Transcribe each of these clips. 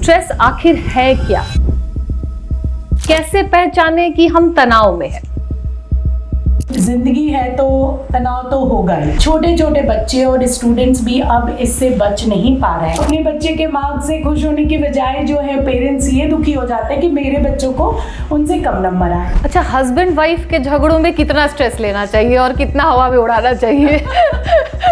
Stress आखिर है क्या? कैसे पहचाने कि हम तनाव में हैं? जिंदगी है तो तनाव तो होगा ही। छोटे छोटे बच्चे और स्टूडेंट्स भी अब इससे बच नहीं पा रहे हैं। अपने बच्चे के मार्क्स से खुश होने की बजाय जो है पेरेंट्स ये दुखी हो जाते हैं कि मेरे बच्चों को उनसे कम नंबर आए। अच्छा, हस्बैंड वाइफ के झगड़ों में कितना स्ट्रेस लेना चाहिए और कितना हवा में उड़ाना चाहिए?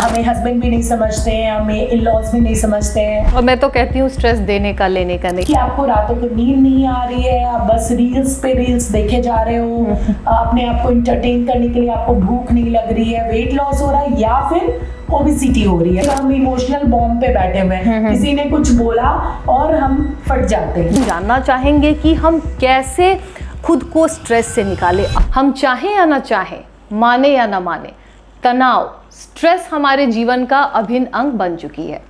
हमें हस्बैंड भी नहीं समझते हैं, हमें इन लॉज भी नहीं समझते हैं। और मैं तो कहती हूँ स्ट्रेस देने का लेने का नहीं। कि आपको रातों को नींद नहीं आ रही है, आप बस रील्स पे रील्स देखे जा रहे हो, अपने आप को इंटरटेन करने के लिए आपको भूख नहीं लग रही है, वेट लॉस हो रहा है या फिर ओबेसिटी हो रही है। तो हम इमोशनल बॉम्ब पे बैठे हुए हैं, किसी ने कुछ बोला और हम फट जाते हैं। जानना चाहेंगे कि हम कैसे खुद को स्ट्रेस से निकालें। हम चाहें या ना चाहें, माने या ना माने, तनाव स्ट्रेस हमारे जीवन का अभिन्न अंग बन चुकी है।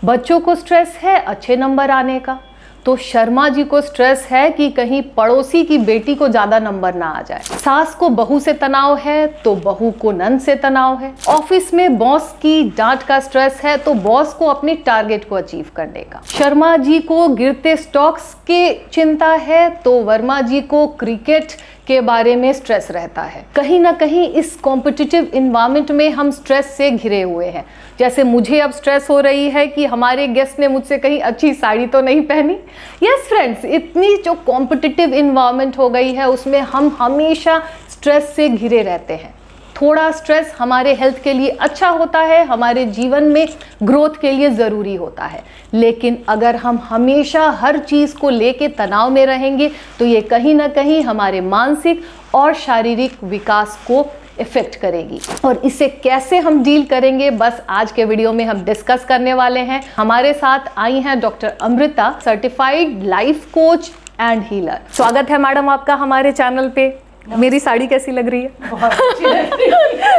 बच्चों को स्ट्रेस है अच्छे नंबर आने का, तो शर्मा जी को स्ट्रेस है कि कहीं पड़ोसी की बेटी को ज्यादा नंबर ना आ जाए। सास को बहू से तनाव है तो बहू को नंद से तनाव है। ऑफिस में बॉस की डांट का स्ट्रेस है तो बॉस को अपने टारगेट को अचीव करने का। शर्मा जी को गिरते स्टॉक्स की चिंता है तो वर्मा जी को क्रिकेट के बारे में स्ट्रेस रहता है। कहीं ना कहीं इस कॉम्पिटिटिव इन्वायरमेंट में हम स्ट्रेस से घिरे हुए हैं। जैसे मुझे अब स्ट्रेस हो रही है कि हमारे गेस्ट ने मुझसे कहीं अच्छी साड़ी तो नहीं पहनी। यस फ्रेंड्स, इतनी जो कॉम्पिटिटिव इन्वायरमेंट हो गई है उसमें हम हमेशा स्ट्रेस से घिरे रहते हैं। थोड़ा स्ट्रेस हमारे हेल्थ के लिए अच्छा होता है, हमारे जीवन में ग्रोथ के लिए ज़रूरी होता है। लेकिन अगर हम हमेशा हर चीज़ को लेके तनाव में रहेंगे तो ये कहीं ना कहीं हमारे मानसिक और शारीरिक विकास को इफेक्ट करेगी। और इसे कैसे हम डील करेंगे, बस आज के वीडियो में हम डिस्कस करने वाले हैं। हमारे साथ आई हैं doctor Amrita, certified life coach and healer. स्वागत है मैडम आपका हमारे चैनल पे। मेरी साड़ी कैसी लग रही है? बहुत अच्छी लग रही है।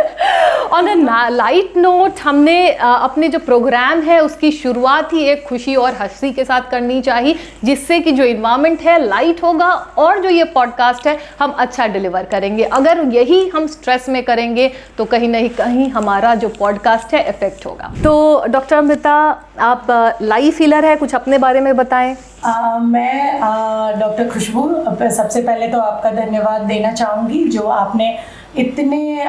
ऑन अ लाइट नोट, हमने अपने जो प्रोग्राम है उसकी शुरुआत ही एक खुशी और हंसी के साथ करनी चाहिए, जिससे कि जो इन्वायरमेंट है लाइट होगा और जो ये पॉडकास्ट है हम अच्छा डिलीवर करेंगे। अगर यही हम स्ट्रेस में करेंगे तो कहीं ना कहीं हमारा जो पॉडकास्ट है इफेक्ट होगा। तो डॉक्टर अमृता, आप लाइफ हीलर है, कुछ अपने बारे में बताएं। मैं डॉक्टर खुशबू, सबसे पहले तो आपका धन्यवाद देना चाहूँगी जो आपने इतने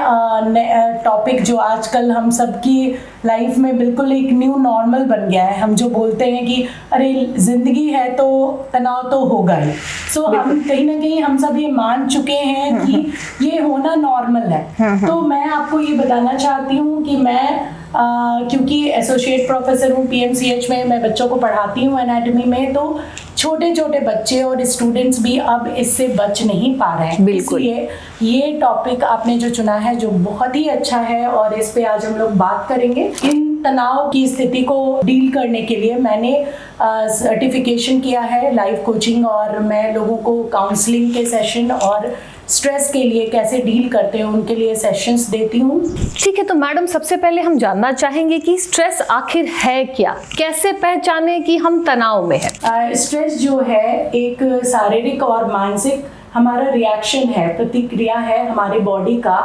टॉपिक जो आजकल हम सबकी लाइफ में बिल्कुल एक न्यू नॉर्मल बन गया है। हम जो बोलते हैं कि अरे जिंदगी है तो तनाव तो होगा ही। सो हम कहीं ना कहीं हम सब ये मान चुके हैं कि ये होना नॉर्मल है। तो मैं आपको ये बताना चाहती हूँ कि मैं क्योंकि एसोसिएट प्रोफेसर हूँ पीएमसीएच में, मैं बच्चों को पढ़ाती हूँ एनाटॉमी में, तो छोटे छोटे बच्चे और स्टूडेंट्स भी अब इससे बच नहीं पा रहे हैं। इसलिए ये टॉपिक आपने जो चुना है जो बहुत ही अच्छा है और इस पे आज हम लोग बात करेंगे। इन तनाव की स्थिति को डील करने के लिए मैंने सर्टिफिकेशन किया है लाइफ कोचिंग, और मैं लोगों को काउंसलिंग के सेशन और स्ट्रेस के लिए कैसे डील करते हैं उनके लिए सेशंस देती हूँ। ठीक है, तो मैडम सबसे पहले हम जानना चाहेंगे कि स्ट्रेस आखिर है क्या? कैसे पहचाने कि हम तनाव में हैं? स्ट्रेस जो है एक शारीरिक और मानसिक हमारा रिएक्शन है, प्रतिक्रिया है हमारे बॉडी का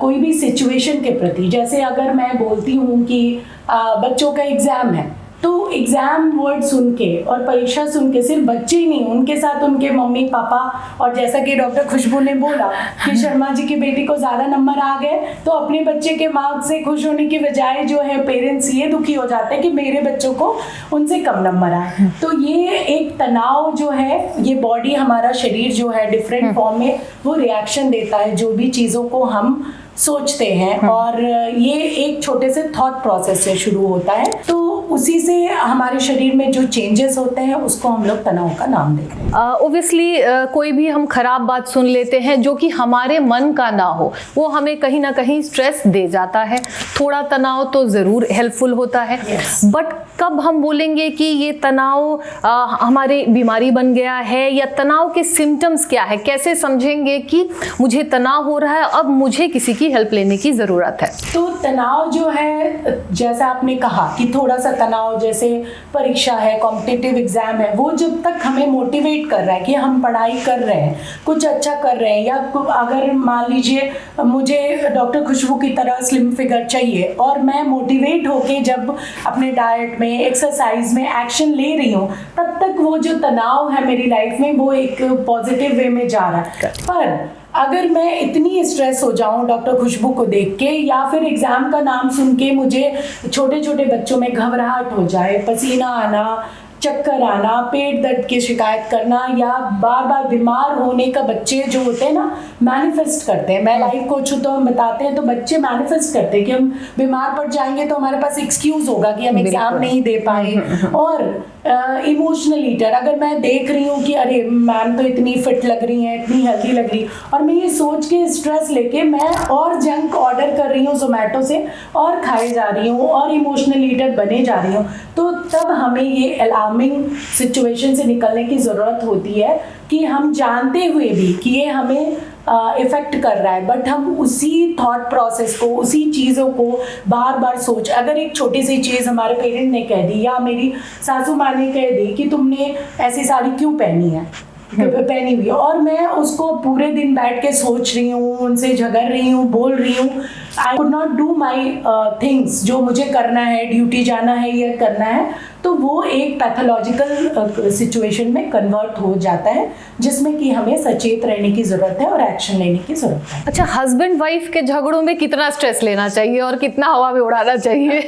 कोई भी सिचुएशन के प्रति। जैसे अगर मैं बोलती हूँ कि बच्चों का एग्जाम है, तो एग्जाम वर्ड सुन के और परीक्षा सुन के सिर्फ बच्चे ही नहीं, उनके साथ उनके मम्मी पापा, और जैसा कि डॉक्टर खुशबू ने बोला कि शर्मा जी की बेटी को ज़्यादा नंबर आ गए, तो अपने बच्चे के मार्क्स से खुश होने की बजाय जो है पेरेंट्स ये दुखी हो जाते हैं कि मेरे बच्चों को उनसे कम नंबर आए। तो ये एक तनाव जो है, ये बॉडी हमारा शरीर जो है डिफरेंट फॉर्म में वो रिएक्शन देता है जो भी चीज़ों को हम सोचते हैं, और ये एक छोटे से थॉट प्रोसेस से शुरू होता है। तो उसी से हमारे शरीर में जो चेंजेस होते हैं उसको हम लोग तनाव का नाम देते हैं। ओब्वियसली कोई भी हम खराब बात सुन लेते हैं जो कि हमारे मन का ना हो, वो हमें कहीं ना कहीं स्ट्रेस दे जाता है। थोड़ा तनाव तो ज़रूर हेल्पफुल होता है। बट कब हम बोलेंगे कि ये तनाव हमारी बीमारी बन गया है, या तनाव के सिम्टम्स क्या है? कैसे समझेंगे कि मुझे तनाव हो रहा है, अब मुझे किसी की हेल्प लेने की ज़रूरत है? तो तनाव जो है, जैसा आपने कहा कि थोड़ा सा तनाव, जैसे परीक्षा है, कॉम्पिटिटिव एग्जाम है, वो जब तक हमें मोटिवेट कर रहा है कि हम पढ़ाई कर रहे हैं, कुछ अच्छा कर रहे हैं, या अगर मान लीजिए मुझे डॉक्टर खुशबू की तरह स्लिम फिगर चाहिए और मैं मोटिवेट होके जब अपने डाइट में, एक्सरसाइज में एक्शन ले रही हूँ, तब तक वो जो तनाव है मेरी लाइफ में वो एक पॉजिटिव वे में जा रहा है। पर अगर मैं इतनी स्ट्रेस हो जाऊं डॉक्टर खुशबू को देख के, या फिर एग्ज़ाम का नाम सुन के मुझे छोटे छोटे बच्चों में घबराहट हो जाए, पसीना आना, चक्कर आना, पेट दर्द की शिकायत करना, या बार बार बीमार होने का बच्चे जो होते हैं ना मैनिफेस्ट करते हैं, मैं लाइफ कोच हूँ तो हम बताते हैं, तो बच्चे मैनिफेस्ट करते हैं कि हम बीमार पड़ जाएंगे तो हमारे पास एक्सक्यूज होगा कि हम एग्जाम नहीं दे पाए। और इमोशनल ईटर, अगर मैं देख रही हूँ कि अरे मैम तो इतनी फिट लग रही हैं, इतनी हेल्थी लग रही, और मैं ये सोच के स्ट्रेस लेके मैं और जंक ऑर्डर कर रही हूँ जोमेटो से और खाए जा रही हूँ और इमोशनल ईटर बने जा रही हूँ, तो तब हमें ये अलार्मिंग सिचुएशन से निकलने की ज़रूरत होती है कि हम जानते हुए भी कि ये हमें इफेक्ट कर रहा है, बट हम उसी थॉट प्रोसेस को, उसी चीज़ों को बार बार सोच, अगर एक छोटी सी चीज़ हमारे पेरेंट ने कह दी या मेरी सासू माँ ने कह दी कि तुमने ऐसी साड़ी क्यों पहनी है, पहनी हुई है, और मैं उसको पूरे दिन बैठ के सोच रही हूँ, उनसे झगड़ रही हूँ, बोल रही हूँ, I could not do my things, जो मुझे करना है, ड्यूटी जाना है या करना है, तो वो एक पैथोलॉजिकल सिचुएशन में कन्वर्ट हो जाता है, जिसमें कि हमें सचेत रहने की ज़रूरत है और एक्शन लेने की ज़रूरत है। अच्छा, हस्बैंड वाइफ के झगड़ों में कितना स्ट्रेस लेना चाहिए और कितना हवा में उड़ाना चाहिए?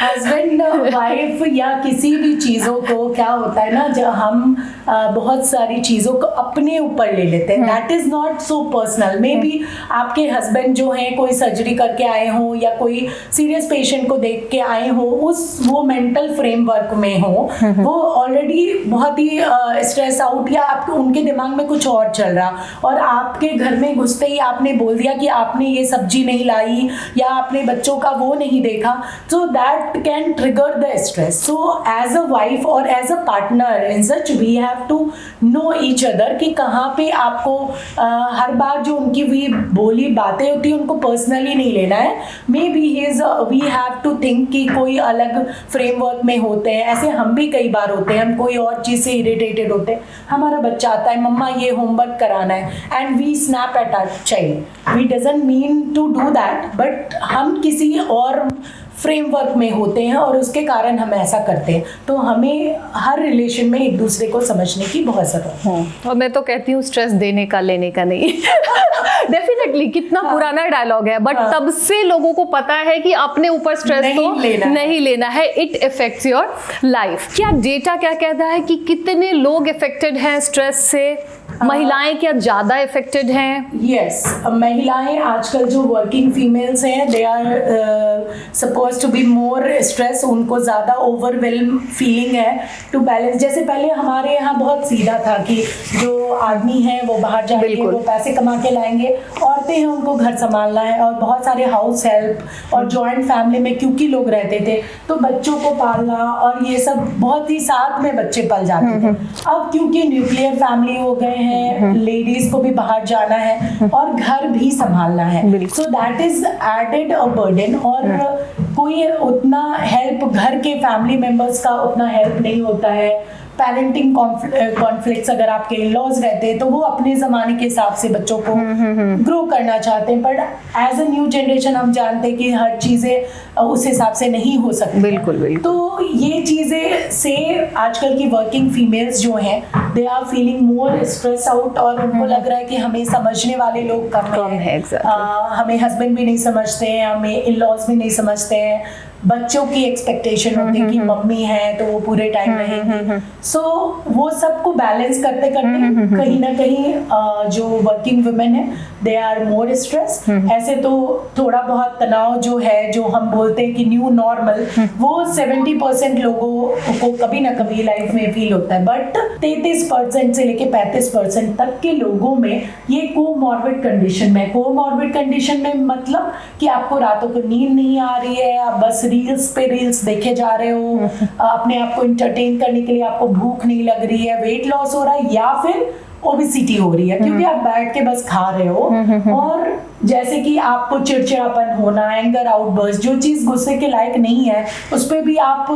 हस्बैंड वाइफ या किसी भी चीज़ों को क्या होता है ना, जब हम बहुत सारी चीज़ों को अपने ऊपर ले लेते हैं, that is not so personal. May be आपके हस्बैंड जो हैं कोई सर्जरी करके आए हों या कोई सीरियस पेशेंट को देख के आए हों, वो मेंटल फ्रेमवर्क में हो, वो ऑलरेडी बहुत ही स्ट्रेस आउट, या आपके उनके दिमाग में कुछ और चल रहा, और आपके घर में घुसते ही आपने बोल दिया कि आपने ये सब्जी नहीं लाई या आपने बच्चों का वो नहीं देखा, so that can trigger the stress. So as a wife or as a partner in such, we have to know each other कि कहाँ पे आपको हर बार जो उनकी भी बोली बातें होती हैं उनको पर्सनली नहीं लेना है। Maybe we have to think कि कोई अलग फ्रेमवर्क में होते हैं, ऐसे हम भी कई बार होते हैं, हम कोई और चीज़ से इरिटेटेड होते हैं, हमारा बच्चा आता है मम्मा ये होमवर्क कराना है and we snap at our child, we doesn't mean to do that, but हम किसी और फ्रेमवर्क में होते हैं और उसके कारण हम ऐसा करते हैं। तो हमें हर रिलेशन में एक दूसरे को समझने की बहुत ज़रूरत है। और मैं तो कहती हूँ स्ट्रेस देने का लेने का नहीं। डेफिनेटली कितना पुराना डायलॉग है, बट तब से लोगों को पता है कि अपने ऊपर स्ट्रेस नहीं लेना है, इट इफेक्ट्स योर लाइफ। क्या डेटा क्या कहता है कि कितने लोग इफेक्टेड हैं स्ट्रेस से? महिलाएं क्या ज़्यादा इफेक्टेड हैं? यस, महिलाएं आजकल जो वर्किंग फीमेल्स हैं, they are suppose to be more stress, उनको ज़्यादा ओवरवेल्म फीलिंग है टू बैलेंस। जैसे पहले हमारे यहाँ बहुत सीधा था कि जो आदमी हैं वो बाहर जाएंगे, वो पैसे कमा के लाएंगे, औरतें हैं उनको घर संभालना है, और बहुत सारे हाउस हेल्प और जॉइंट फैमिली में क्योंकि लोग रहते थे तो बच्चों को पालना और ये सब बहुत ही साथ में बच्चे पल जाते थे। अब क्योंकि न्यूक्लियर फैमिली हो गए हैं, लेडीज को भी बाहर जाना है और घर भी संभालना है, so that is added a burden, और कोई उतना हेल्प घर के फैमिली मेंबर्स का उतना हेल्प नहीं होता है। पेरेंटिंग कॉन्फ्लिक्ट्स, अगर आपके इन-लॉज रहते हैं तो वो अपने ज़माने के हिसाब से बच्चों को ग्रो करना चाहते हैं, but as a new generation हम जानते हैं कि हर चीज़ें उस हिसाब से नहीं हो सकती। बिल्कुल बिल्कुल। तो ये चीज़ें से आजकल की वर्किंग फीमेल्स जो हैं, they are feeling more stress out, और उनको लग रहा है कि हमें समझने वाले लोग कम हैं। हमें हस्बैंड भी नहीं समझते हैं, हमें इन-लॉज भी नहीं समझते हैं, बच्चों की एक्सपेक्टेशन होती है कि मम्मी है तो वो पूरे टाइम रहेंगी। सो वो सबको बैलेंस करते करते कहीं ना कहीं जो वर्किंग वुमेन है, दे आर मोर स्ट्रेस। ऐसे तो थोड़ा बहुत तनाव जो है, जो हम बोलते हैं कि न्यू नॉर्मल, वो 70% लोगों को कभी ना कभी लाइफ में फील होता है, बट 33% से लेके 35% तक के लोगों में ये कोमॉर्बिड कंडीशन में, कोमॉर्बिड कंडीशन में मतलब कि आपको रातों को नींद नहीं आ रही है, आप बस रील्स पे रील्स देखे जा रहे हो, अपने आप को इंटरटेन करने के लिए आपको भूख नहीं लग रही है, वेट लॉस हो रहा है, या फिर ओबेसिटी हो रही है, क्योंकि आप बैठ के बस खा रहे हो। और जैसे कि आपको चिड़चिड़ापन होना, एंगर आउटबर्स्ट, जो चीज गुस्से के लायक नहीं है उस पर भी आप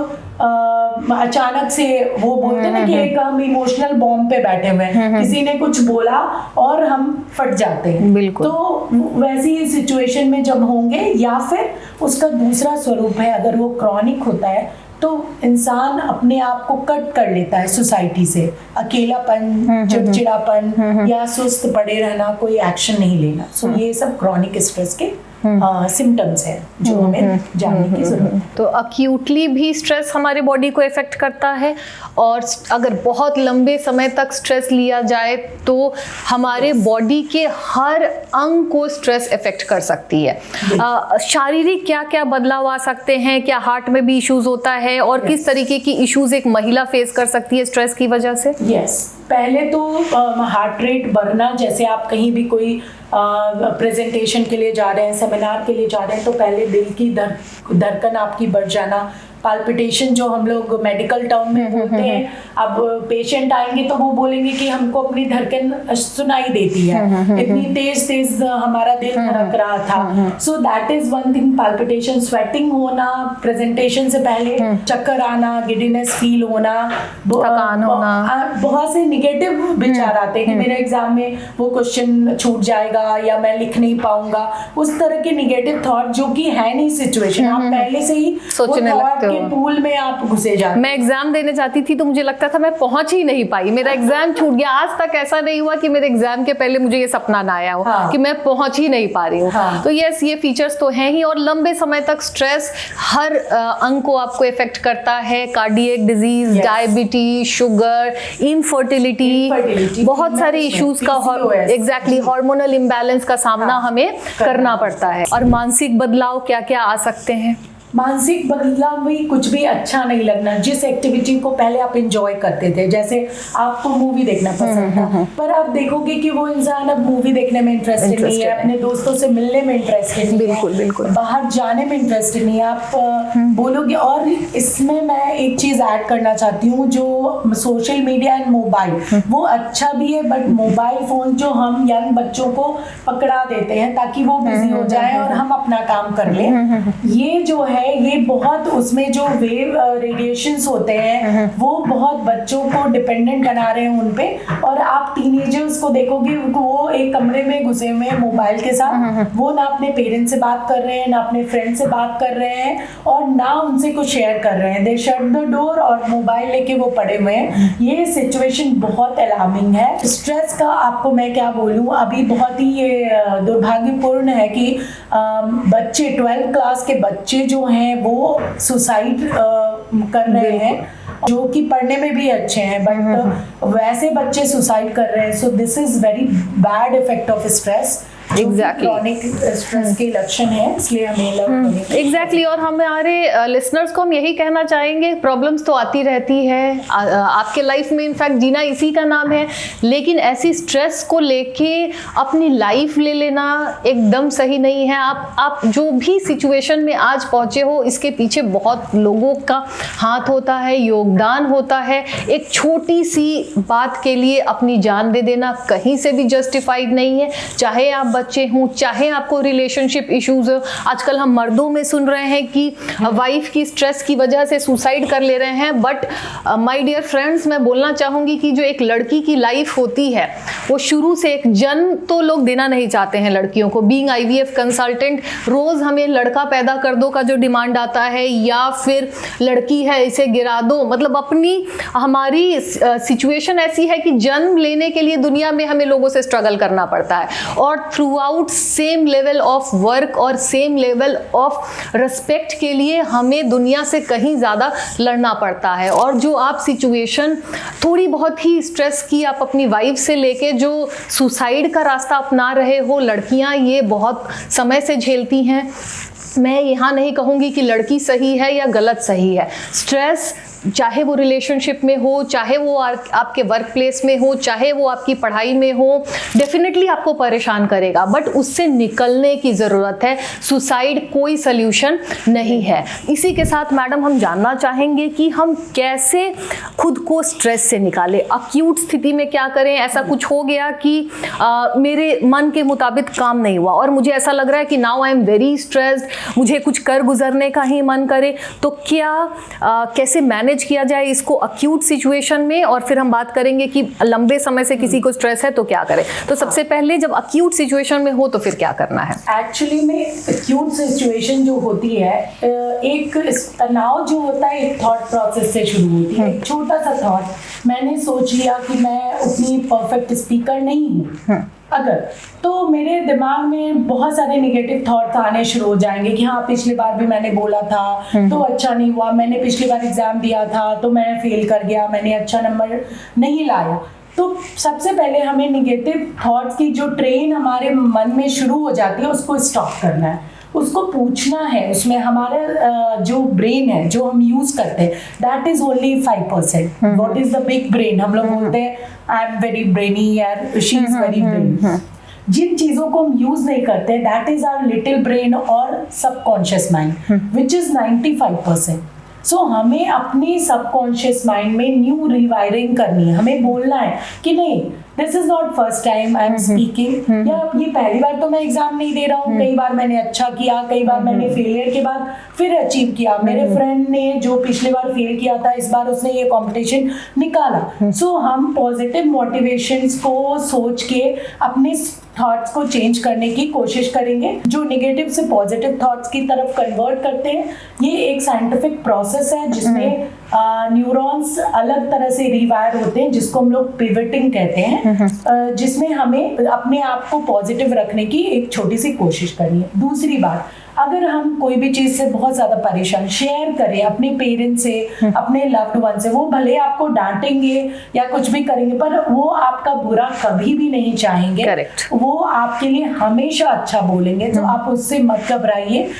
अचानक से, वो बोलते हैं ना कि एक हम इमोशनल बॉम्ब पे बैठे हुए हैं, किसी ने कुछ बोला और हम फट जाते हैं। बिल्कुल। तो वैसी सिचुएशन में जब होंगे, या फिर उसका दूसरा स्वरूप है, अगर वो क्रॉनिक होता है तो इंसान अपने आप को कट कर लेता है सोसाइटी से, अकेलापन, चिड़चिड़ापन या सुस्त पड़े रहना, कोई एक्शन नहीं लेना। सो ये सब क्रॉनिक स्ट्रेस के सिम्टम्स है जो हमें जानने की जरूरत है। तो अक्यूटली भी स्ट्रेस हमारे बॉडी को इफेक्ट करता है, और अगर बहुत लंबे समय तक स्ट्रेस लिया जाए तो हमारे बॉडी के हर अंग को स्ट्रेस इफेक्ट कर सकती है। शारीरिक क्या क्या बदलाव आ सकते हैं? क्या हार्ट में भी इश्यूज होता है, और किस तरीके की इश्यूज एक महिला फेस कर सकती है स्ट्रेस की वजह से? यस, पहले तो हार्ट रेट बढ़ना, जैसे आप कहीं भी कोई प्रेजेंटेशन के लिए जा रहे हैं, सेमिनार के लिए जा रहे हैं, तो पहले दिल की धड़कन आपकी बढ़ जाना, पाल्पिटेशन जो हम लोग मेडिकल टर्म में बोलते हैं। अब पेशेंट आएंगे तो वो बोलेंगे कि हमको अपनी धड़कन सुनाई देती है, इतनी तेज तेज हमारा दिल धड़क रहा था। सो that is one thing, palpitation, sweating होना प्रेजेंटेशन से पहले, चक्कर आना, गिडीनेस फील होना, थकान होना, बहुत से निगेटिव विचार आते हैं कि मेरे एग्जाम में वो क्वेश्चन छूट जाएगा या मैं लिख नहीं पाऊंगा, उस तरह के निगेटिव थॉट जो कि है नहीं सिचुएशन, आप पहले से ही सोचने लगते हो, के पूल में आप घुसे जाते। मैं एग्जाम देने जाती थी तो मुझे लगता था मैं पहुंच ही नहीं पाई, मेरा एग्जाम छूट गया। आज तक ऐसा नहीं हुआ कि मेरे एग्जाम के पहले मुझे ये सपना ना आया हो कि मैं पहुंच ही नहीं पा रही हूँ। तो यस, ये फीचर्स तो हैं ही। और लंबे समय तक स्ट्रेस हर अंग को आपको इफेक्ट करता है। Cardiac disease, diabetes, sugar, infertility, बहुत सारे इश्यूज का एग्जैक्टली हार्मोनल इम्बैलेंस का सामना हमें करना पड़ता है। और मानसिक बदलाव क्या क्या आ सकते हैं? मानसिक बदलाव में कुछ भी अच्छा नहीं लगना। जिस एक्टिविटी को पहले आप एंजॉय करते थे, जैसे आपको मूवी देखना पसंद था, पर आप देखोगे कि वो इंसान अब मूवी देखने में इंटरेस्टेड नहीं है, अपने दोस्तों से मिलने में इंटरेस्टेड नहीं है, बिल्कुल बाहर जाने में इंटरेस्टेड नहीं है, आप बोलोगे। और इसमें मैं एक चीज ऐड करना चाहती हूँ, जो सोशल मीडिया एंड मोबाइल, वो अच्छा भी है, बट मोबाइल फोन जो हम यंग बच्चों को पकड़ा देते हैं ताकि वो बिजी हो जाए और हम अपना काम कर लें, ये जो है ये बहुत, उसमें जो वेव रेडिएशंस होते हैं वो बहुत बच्चों को डिपेंडेंट बना रहे हैं उन पे। और आप टीनेजर्स को देखोगे, वो एक कमरे में घुसे हुए हैं मोबाइल के साथ, वो ना अपने पेरेंट्स से बात कर रहे हैं, ना अपने फ्रेंड से बात कर रहे हैं, और ना उनसे कुछ शेयर कर रहे हैं। दे शट द डोर और मोबाइल लेके वो पड़े हुए हैं। ये सिचुएशन बहुत अलार्मिंग है। स्ट्रेस का आपको मैं क्या बोलूं, अभी बहुत ही ये दुर्भाग्यपूर्ण है कि बच्चे 12th क्लास के बच्चे जो हैं वो सुसाइड कर रहे हैं, जो कि पढ़ने में भी अच्छे हैं, बट वैसे बच्चे सुसाइड कर रहे हैं। So this is very bad effect of stress, chronic stress के लक्षण है, इसलिए हमें एग्जैक्टली। और हमारे लिसनर्स को हम यही कहना चाहेंगे, प्रॉब्लम्स तो आती रहती है आपके लाइफ में, इनफैक्ट जीना इसी का नाम है, लेकिन ऐसी स्ट्रेस को लेके अपनी लाइफ ले लेना एकदम सही नहीं है। आप जो भी सिचुएशन में आज पहुंचे हो, इसके पीछे बहुत लोगों का हाथ होता है, योगदान होता है। एक छोटी सी बात के लिए अपनी जान दे देना कहीं से भी जस्टिफाइड नहीं है, चाहे आप बच्चे हों, चाहे आपको रिलेशनशिप इश्यूज हो। आजकल हम मर्दों में सुन रहे हैं कि वाइफ की स्ट्रेस की वजह से सुसाइड कर ले रहे हैं, बट माय डियर फ्रेंड्स, मैं बोलना चाहूंगी कि जो एक लड़की की लाइफ होती है, वो शुरू से एक जन्म तो लोग देना नहीं चाहते हैं लड़कियों को। बीइंग IVF कंसल्टेंट, रोज हमें लड़का पैदा कर दो का जो डिमांड आता है, या फिर लड़की है इसे गिरा दो, मतलब अपनी हमारी सिचुएशन ऐसी है कि जन्म लेने के लिए दुनिया में हमें लोगों से स्ट्रगल करना पड़ता है। और through out same level of work और सेम लेवल ऑफ रिस्पेक्ट के लिए हमें दुनिया से कहीं ज़्यादा लड़ना पड़ता है। और जो आप सिचुएशन थोड़ी बहुत ही स्ट्रेस की आप अपनी वाइफ से लेके जो सुसाइड का रास्ता अपना रहे हो, लड़कियां ये बहुत समय से झेलती हैं। मैं यहाँ नहीं कहूँगी कि लड़की सही है या गलत सही है। स्ट्रेस चाहे वो रिलेशनशिप में हो, चाहे वो आपके वर्क प्लेस में हो, चाहे वो आपकी पढ़ाई में हो, डेफिनेटली आपको परेशान करेगा, बट उससे निकलने की ज़रूरत है। सुसाइड कोई सल्यूशन नहीं है। इसी के साथ मैडम हम जानना चाहेंगे कि हम कैसे खुद को स्ट्रेस से निकालें। अक्यूट स्थिति में क्या करें? ऐसा कुछ हो गया कि मेरे मन के मुताबिक काम नहीं हुआ और मुझे ऐसा लग रहा है कि now I am very stressed, मुझे कुछ कर गुजरने का ही मन करे, तो क्या कैसे मैनेज किया जाए इसको अक्यूट सिचुएशन में? और फिर हम बात करेंगे कि लंबे समय से किसी को स्ट्रेस है तो क्या करें। तो सबसे पहले जब अक्यूट सिचुएशन में हो तो फिर क्या करना है? एक्चुअली में अक्यूट सिचुएशन जो होती है, एक तनाव जो होता है एक थॉट प्रोसेस से शुरू होती है। एक छोटा सा थॉट, मैंने सोच लिया कि मैं उतनी परफेक्ट स्पीकर नहीं हूँ अगर, तो मेरे दिमाग में बहुत सारे नेगेटिव थॉट्स आने शुरू हो जाएंगे कि हाँ पिछली बार भी मैंने बोला था तो अच्छा नहीं हुआ, मैंने पिछली बार एग्जाम दिया था तो मैं फेल कर गया, मैंने अच्छा नंबर नहीं लाया। तो सबसे पहले हमें नेगेटिव थॉट्स की जो ट्रेन हमारे मन में शुरू हो जाती है उसको स्टॉप करना है, उसको पूछना है। उसमें हमारा जो ब्रेन है जो हम यूज करते हैं that is only 5%। What is the big brain? हम लोग बोलते हैं आई एम वेरी ब्रेनी यार, शी इज वेरी ब्रेनी। जिन चीजों को हम यूज नहीं करते that is our little brain और subconscious mind which is 95%। So हमें अपने सबकॉन्शियस माइंड में न्यू रिवायरिंग करनी है। हमें बोलना है कि नहीं, this is not first time I am speaking, या ये पहली बार तो मैं एग्जाम नहीं दे रहा हूँ, कई बार मैंने अच्छा किया, कई बार मैंने फेलियर के बाद फिर अचीव किया। मेरे फ्रेंड ने जो पिछली बार फेल किया था इस बार उसने ये कंपटीशन निकाला। सो हम पॉजिटिव मोटिवेशंस को सोच के अपने थॉट्स को चेंज करने की कोशिश करेंगे, जो नेगेटिव से पॉजिटिव थॉट्स की तरफ कन्वर्ट करते हैं। ये एक साइंटिफिक प्रोसेस है जिसमें न्यूरॉन्स अलग तरह से रिवायर होते हैं, जिसको हम लोग पिवटिंग कहते हैं, जिसमें हमें अपने आप को पॉजिटिव रखने की एक छोटी सी कोशिश करनी है। दूसरी बात, अगर हम कोई भी चीज से बहुत ज्यादा परेशान, शेयर करें अपने पेरेंट्स से, अपने लव्ड वन से। वो भले आपको डांटेंगे या कुछ भी करेंगे पर वो आपका बुरा कभी भी नहीं चाहेंगे। Correct. वो आपके लिए हमेशा अच्छा बोलेंगे, तो आप उससे मत घबराइए।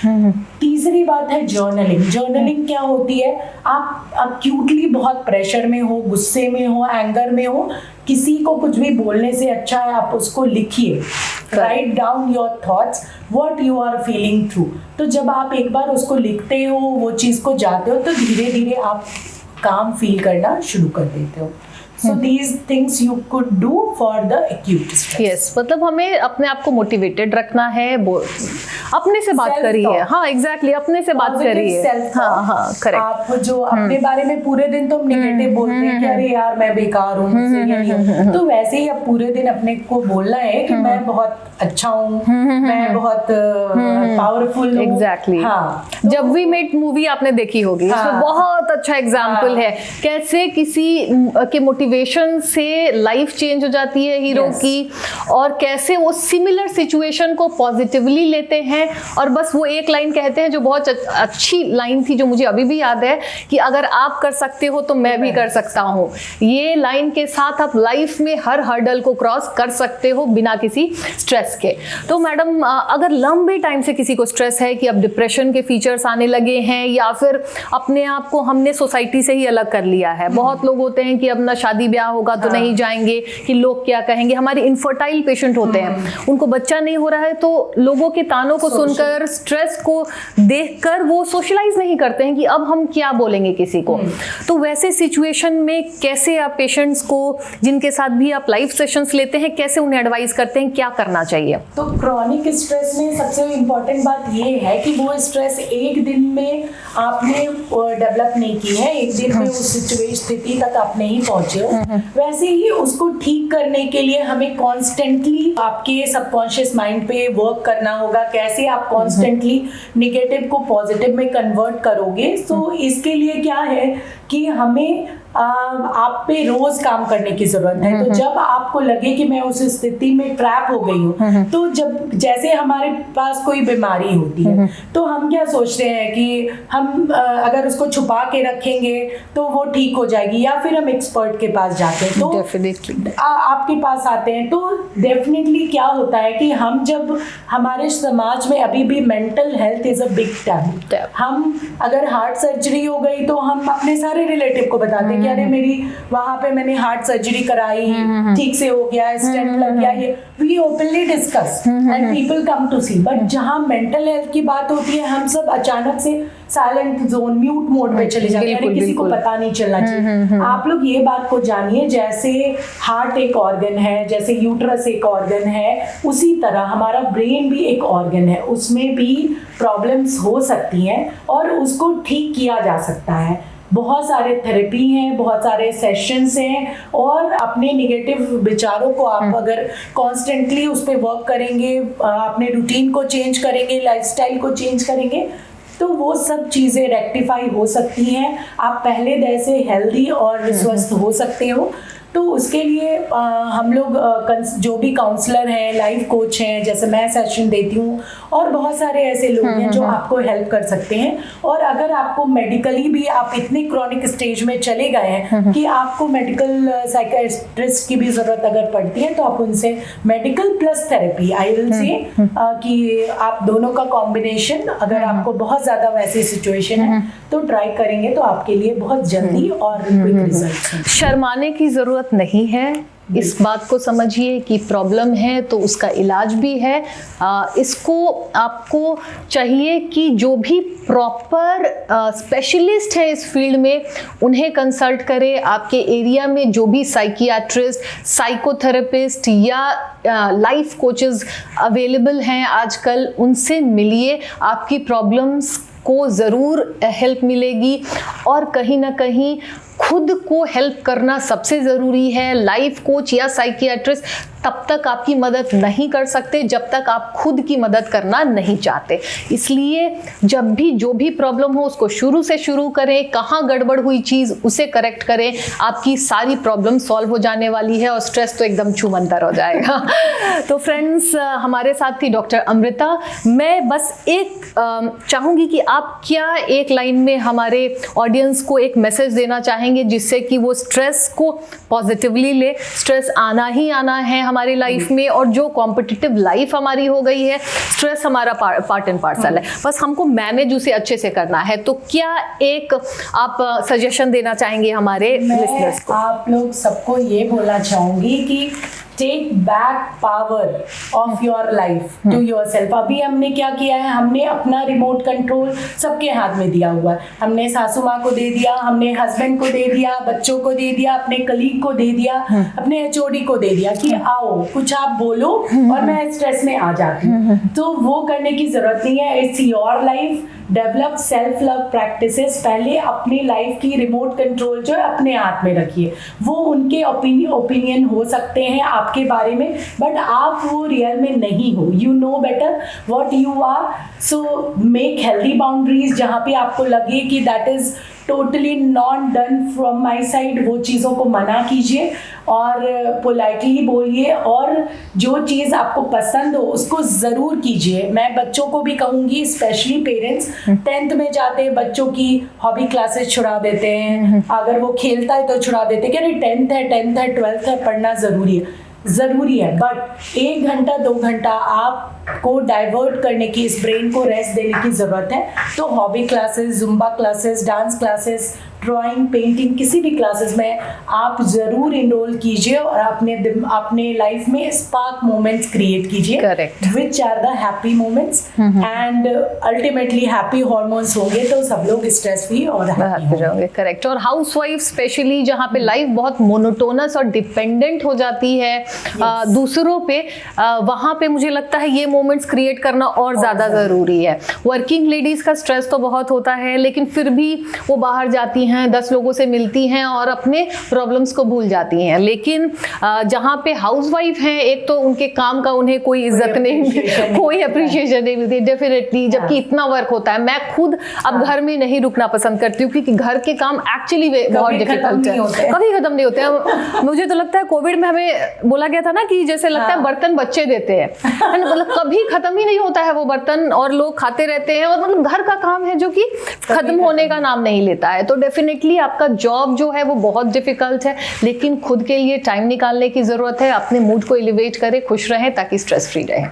तीसरी बात है जर्नलिंग। जर्नलिंग क्या होती है? आप अक्यूटली बहुत प्रेशर में हो, गुस्से में हो, एंगर में हो, किसी को कुछ भी बोलने से अच्छा है आप उसको लिखिए। Write down your thoughts, what you are feeling through. तो जब आप एक बार उसको लिखते हो, वो चीज को जाते हो, तो धीरे धीरे आप काम फील करना शुरू कर देते हो। So these things you could do for the acute stress. Yes, मतलब हमें अपने आप को मोटिवेटेड रखना है, अपने से बात करिए। हाँ एग्जैक्टली, अपने से बात करिए। हाँ हाँ करेक्ट। आप जो अपने बारे में पूरे दिन तो नेगेटिव बोलते हैं कि अरे यार मैं बेकार हूँ, तो वैसे ही आप पूरे दिन अपने को बोलना है कि मैं बहुत अच्छा हूँ, मैं बहुत पावरफुल हूँ। एग्जैक्टली। हाँ, जब वी मेट मूवी आपने देखी होगी, उसमें बहुत अच्छा एग्जाम्पल है कैसे किसी के मोटिवेशन से लाइफ चेंज हो जाती है हीरो की, और कैसे वो सिमिलर सिचुएशन को पॉजिटिवली लेते हैं और बस वो एक लाइन कहते हैं जो बहुत अच्छी लाइन थी, जो मुझे अभी भी याद है कि अगर आप कर सकते हो तो मैं भी कर सकता हूँ। ये लाइन के साथ आप लाइफ में हर हर्डल को क्रॉस कर सकते हो बिना किसी स्ट्रेस के। तो मैडम, अगर लंबे टाइम से किसी को स्ट्रेस है कि अब डिप्रेशन के फीचर्स आने लगे हैं, या फिर अपने आप को हमने सोसाइटी से ही अलग कर लिया है, बहुत लोग होते हैं कि अब ना शादी ब्याह होगा तो नहीं जाएंगे कि लोग क्या कहेंगे। हमारे इनफर्टाइल पेशेंट होते हैं, उनको बच्चा नहीं हो रहा है तो लोगों के तानों को सुनकर, स्ट्रेस को देखकर वो सोशलाइज नहीं करते हैं कि अब हम क्या बोलेंगे किसी को। तो वैसे सिचुएशन में कैसे आप पेशेंट्स को, जिनके साथ भी आप लाइव सेशंस लेते हैं, कैसे उन्हें एडवाइस करते हैं, क्या करना चाहिए? तो क्रॉनिक स्ट्रेस में सबसे इम्पोर्टेंट बात ये है कि वो स्ट्रेस एक दिन में आपने डेवलप नहीं की है, एक दिन में उस स्थिति तक आप नहीं पहुंचे हो। वैसे ही उसको ठीक करने के लिए हमें कॉन्स्टेंटली आपके सबकॉन्शियस माइंड पे वर्क करना होगा। कैसे आप कॉन्स्टेंटली नेगेटिव को पॉजिटिव में कन्वर्ट करोगे। तो इसके लिए क्या है कि हमें आप पे रोज काम करने की जरूरत है। तो जब आपको लगे कि मैं उस स्थिति में ट्रैप हो गई हूँ, तो जब जैसे हमारे पास कोई बीमारी होती है तो हम क्या सोचते हैं कि हम अगर उसको छुपा के रखेंगे तो वो ठीक हो जाएगी, या फिर हम एक्सपर्ट के पास जाते हैं। तो डेफिनेटली आपके पास आते हैं तो डेफिनेटली क्या होता है कि हम जब हमारे समाज में अभी भी mental health is a big taboo. हम अगर हार्ट सर्जरी हो गई तो हम अपने सारे रिलेटिव को बताते हैं कि अरे मेरी वहां पे मैंने हार्ट सर्जरी कराई, ठीक से हो गया, स्टेंट लग गया, ये we openly discuss and people come to see. But जहाँ मेंटल हेल्थ की बात होती है हम सब अचानक से साइलेंट जोन, म्यूट मोड पे चले जाते हैं, किसी को पता नहीं चलना चाहिए। आप लोग ये बात को जानिए, जैसे हार्ट एक ऑर्गन है, जैसे यूट्रस एक ऑर्गन है, उसी तरह हमारा ब्रेन भी एक ऑर्गन है, उसमें भी प्रॉब्लम्स हो सकती हैं और उसको ठीक किया जा सकता है। बहुत सारे थेरेपी हैं, बहुत सारे सेशंस हैं, और अपने निगेटिव विचारों को आप अगर कॉन्स्टेंटली उस पर वर्क करेंगे, अपने रूटीन को चेंज करेंगे, लाइफस्टाइल को चेंज करेंगे, तो वो सब चीज़ें रेक्टिफाई हो सकती हैं। आप पहले जैसे हेल्दी और स्वस्थ हो सकते हो। तो उसके लिए हम लोग जो भी काउंसलर हैं, लाइफ कोच हैं, जैसे मैं सेशन देती हूँ, और बहुत सारे ऐसे लोग हैं जो आपको हेल्प कर सकते हैं। और अगर आपको मेडिकली भी आप इतने क्रॉनिक स्टेज में चले गए हैं कि आपको मेडिकल साइकियाट्रिस्ट की भी ज़रूरत अगर पड़ती है, तो आप उनसे medical plus therapy, I will say कि आप दोनों का कॉम्बिनेशन, अगर आपको बहुत ज़्यादा वैसी सिचुएशन है तो ट्राई करेंगे तो आपके लिए बहुत जल्दी और क्विक रिजल्ट। शर्माने की ज़रूरत नहीं है, इस बात को समझिए कि प्रॉब्लम है तो उसका इलाज भी है। इसको आपको चाहिए कि जो भी प्रॉपर स्पेशलिस्ट है इस फील्ड में उन्हें कंसल्ट करें। आपके एरिया में जो भी साइकियाट्रिस्ट, साइकोथेरेपिस्ट या लाइफ कोचेस अवेलेबल हैं आजकल, उनसे मिलिए, आपकी प्रॉब्लम्स को ज़रूर हेल्प मिलेगी। और कहीं ना कहीं खुद को हेल्प करना सबसे ज़रूरी है। लाइफ कोच या साइकियाट्रिस्ट तब तक आपकी मदद नहीं कर सकते जब तक आप खुद की मदद करना नहीं चाहते। इसलिए जब भी जो भी प्रॉब्लम हो उसको शुरू से शुरू करें, कहाँ गड़बड़ हुई चीज़ उसे करेक्ट करें, आपकी सारी प्रॉब्लम सॉल्व हो जाने वाली है और स्ट्रेस तो एकदम छूमंतर हो जाएगा। तो फ्रेंड्स, हमारे साथ थी डॉक्टर अमृता। मैं बस एक चाहूँगी कि आप क्या एक लाइन में हमारे ऑडियंस को एक मैसेज देना चाहेंगे जिससे कि वो स्ट्रेस को पॉजिटिवली ले। स्ट्रेस आना ही आना है हमारी लाइफ में, और जो कॉम्पिटिटिव लाइफ हमारी हो गई है, स्ट्रेस हमारा पार्ट एंड पार्सल है, बस हमको मैनेज उसे अच्छे से करना है। तो क्या एक आप सजेशन देना चाहेंगे हमारे लिसनर्स को? आप लोग सबको ये बोलना चाहूंगी कि take back power of your life to yourself. अभी हमने क्या किया है, हमने अपना रिमोट कंट्रोल सबके हाथ में दिया हुआ है। हमने सासू माँ को दे दिया, हमने हस्बैंड को दे दिया, बच्चों को दे दिया, अपने कलीग को दे दिया, अपने एचओडी को दे दिया कि आओ कुछ आप बोलो और मैं स्ट्रेस में आ जाती हूँ। तो वो करने की जरूरत नहीं है। It's your life. Develop self love practices. पहले अपनी लाइफ की रिमोट कंट्रोल जो है अपने हाथ में रखिए। वो उनके ओपिनियन हो सकते हैं आपके बारे में, बट आप वो रियल में नहीं हो। You know better what you are. So make healthy boundaries. जहाँ पे आपको लगे कि that is totally not done from my side, वो चीज़ों को मना कीजिए और पोलाइटली बोलिए, और जो चीज़ आपको पसंद हो उसको ज़रूर कीजिए। मैं बच्चों को भी कहूँगी, स्पेशली पेरेंट्स 10th में जाते हैं बच्चों की हॉबी क्लासेस छुड़ा देते हैं। अगर वो खेलता है तो छुड़ा देते हैं कि अरे 10th है 12th है, पढ़ना ज़रूरी है। बट 1 घंटा 2 घंटा आपको डाइवर्ट करने की, इस ब्रेन को रेस्ट देने की ज़रूरत है। तो hobby classes, Zumba classes, dance classes, drawing, painting, किसी भी क्लासेस में आप ज़रूर इनरोल कीजिए और अपने लाइफ में स्पार्क मोमेंट्स क्रिएट कीजिए। Correct. Which are the happy moments and ultimately happy hormones होंगे तो सब लोग स्ट्रेस फ्री और हैप्पी होंगे। करेक्ट। और हाउसवाइफ स्पेशली, जहाँ पे लाइफ बहुत मोनोटोनस और डिपेंडेंट हो जाती है दूसरों पे, वहाँ पे मुझे लगता है ये मोमेंट्स क्रिएट करना और ज़्यादा ज़रूरी है। वर्किंग लेडीज़ का स्ट्रेस तो बहुत होता है, लेकिन फिर भी वो बाहर जाती हैं, 10 लोगों से मिलती हैं और अपने प्रॉब्लम्स को भूल जाती हैं। लेकिन जहाँ पे हाउसवाइफ हैं, एक तो उनके काम का उन्हें कोई इज्जत नहीं, कोई अप्रिशिएशन नहीं मिलती डेफिनेटली, जबकि इतना वर्क होता है। मैं खुद अब घर में नहीं रुकना पसंद करती हूँ क्योंकि घर के काम एक्चुअली बहुत डिफिकल्ट है, कभी खत्म नहीं होते हैं। मुझे तो लगता है कोविड में हमें बोला गया था ना कि जैसे लगता है बर्तन बच्चे देते हैं, मतलब कभी खत्म ही नहीं होता है वो बर्तन, और लोग खाते रहते हैं, और मतलब घर का काम है जो कि खत्म होने का नाम नहीं लेता है। तो डेफिनेटली आपका जॉब जो है वो बहुत डिफिकल्ट है, लेकिन खुद के लिए टाइम निकालने की जरूरत है। अपने मूड को एलिवेट करें, खुश रहें ताकि स्ट्रेस फ्री रहें।